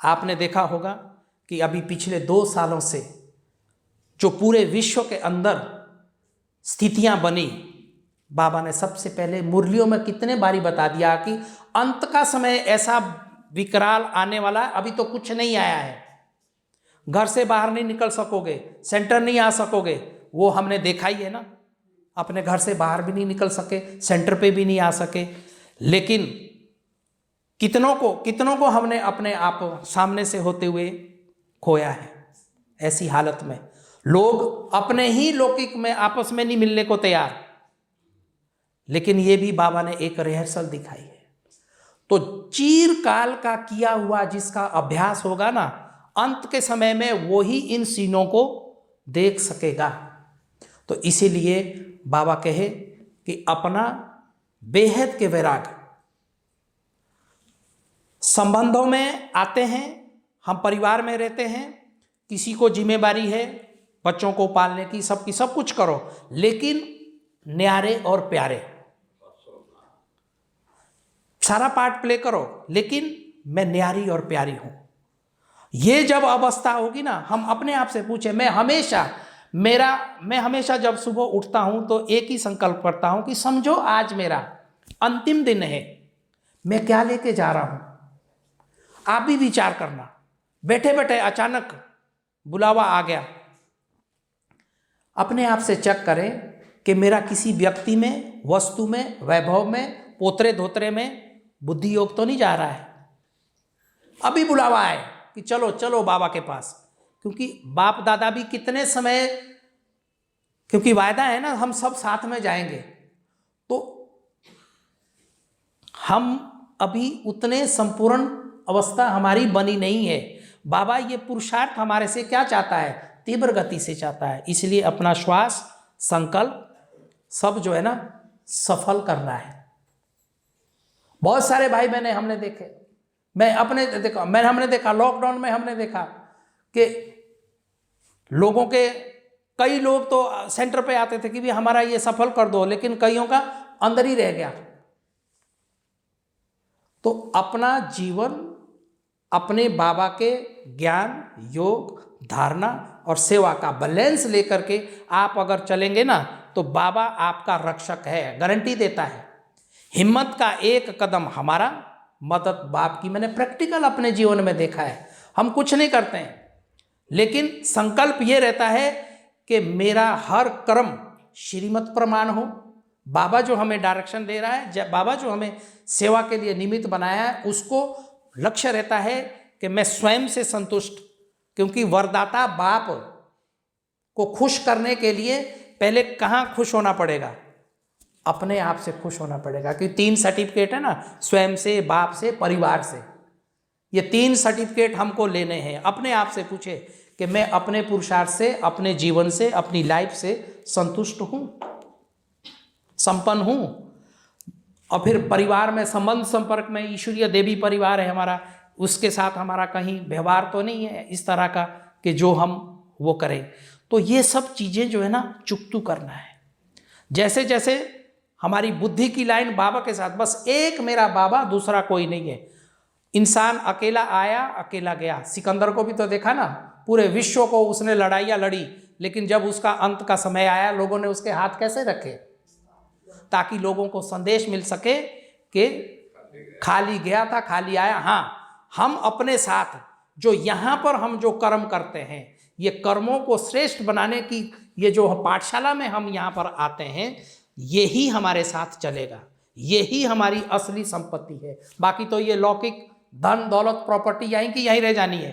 आपने देखा होगा कि अभी पिछले 2 सालों से जो पूरे विश्व के अंदर स्थितियां बनी, बाबा ने सबसे पहले मुरलियों में कितने बारी बता दिया कि अंत का समय ऐसा विकराल आने वाला है, अभी तो कुछ नहीं आया है, घर से बाहर नहीं निकल सकोगे, सेंटर नहीं आ सकोगे। वो हमने देखा ही है ना, अपने घर से बाहर भी नहीं निकल सके, सेंटर पे भी नहीं आ सके। लेकिन कितनों को हमने अपने आप सामने से होते हुए खोया है। ऐसी हालत में लोग अपने ही लौकिक में आपस में नहीं मिलने को तैयार। लेकिन ये भी बाबा ने एक रिहर्सल दिखाई है। तो चीरकाल का किया हुआ जिसका अभ्यास होगा ना, अंत के समय में वो ही इन सीनों को देख सकेगा। तो इसीलिए बाबा कहे कि अपना बेहद के वैराग, संबंधों में आते हैं, हम परिवार में रहते हैं, किसी को जिम्मेदारी है बच्चों को पालने की, सबकी, सब कुछ करो, लेकिन न्यारे और प्यारे, सारा पार्ट प्ले करो, लेकिन मैं न्यारी और प्यारी हूं। ये जब अवस्था होगी ना, हम अपने आप से पूछे, मैं हमेशा जब सुबह उठता हूं तो एक ही संकल्प करता हूं कि समझो आज मेरा अंतिम दिन है, मैं क्या लेके जा रहा हूं। आप भी विचार करना, बैठे बैठे अचानक बुलावा आ गया, अपने आप से चेक करें कि मेरा किसी व्यक्ति में, वस्तु में, वैभव में, पोतरे धोतरे में बुद्धि योग तो नहीं जा रहा है। अभी बुलावा आए कि चलो चलो बाबा के पास, क्योंकि बाप दादा भी कितने समय, क्योंकि वायदा है ना हम सब साथ में जाएंगे, तो हम अभी उतने संपूर्ण अवस्था हमारी बनी नहीं है। बाबा ये पुरुषार्थ हमारे से क्या चाहता है, तीव्र गति से चाहता है। इसलिए अपना श्वास, संकल्प सब जो है ना सफल करना है। बहुत सारे भाई बहने हमने देखे, हमने देखा लॉकडाउन में, हमने देखा कि लोगों के, कई लोग तो सेंटर पे आते थे कि भी हमारा ये सफल कर दो, लेकिन कईयों का अंदर ही रह गया। तो अपना जीवन अपने बाबा के ज्ञान, योग, धारणा और सेवा का बैलेंस लेकर के आप अगर चलेंगे ना, तो बाबा आपका रक्षक है, गारंटी देता है। हिम्मत का एक कदम हमारा, मदद बाप की। मैंने प्रैक्टिकल अपने जीवन में देखा है। हम कुछ नहीं करते हैं, लेकिन संकल्प ये रहता है कि मेरा हर कर्म श्रीमत प्रमाण हो। बाबा जो हमें डायरेक्शन दे रहा है, बाबा जो हमें सेवा के लिए निमित्त बनाया है, उसको लक्ष्य रहता है कि मैं स्वयं से संतुष्ट, क्योंकि वरदाता बाप को खुश करने के लिए पहले कहाँ खुश होना पड़ेगा, अपने आप से खुश होना पड़ेगा। क्योंकि 3 सर्टिफिकेट है ना, स्वयं से, बाप से, परिवार से। ये 3 सर्टिफिकेट हमको लेने हैं। अपने आप से पूछे कि मैं अपने पुरुषार्थ से, अपने जीवन से, अपनी लाइफ से संतुष्ट हूं, संपन्न हूं। और फिर परिवार में संबंध संपर्क में, ईश्वरीय देवी परिवार है हमारा, उसके साथ हमारा कहीं व्यवहार तो नहीं है इस तरह का कि जो हम वो करें। तो ये सब चीज़ें जो है ना चुकतू करना है। जैसे जैसे हमारी बुद्धि की लाइन बाबा के साथ, बस एक मेरा बाबा, दूसरा कोई नहीं है। इंसान अकेला आया, अकेला गया। सिकंदर को भी तो देखा ना, पूरे विश्व को उसने लड़ाइयाँ लड़ी, लेकिन जब उसका अंत का समय आया, लोगों ने उसके हाथ कैसे रखे, ताकि लोगों को संदेश मिल सके कि खाली गया था, खाली आया। हाँ, हम अपने साथ जो यहाँ पर हम जो कर्म करते हैं, ये कर्मों को श्रेष्ठ बनाने की ये जो पाठशाला में हम यहाँ पर आते हैं, यही हमारे साथ चलेगा, यही हमारी असली संपत्ति है। बाकी तो ये लौकिक धन दौलत प्रॉपर्टी यहीं की यहीं रह जानी है।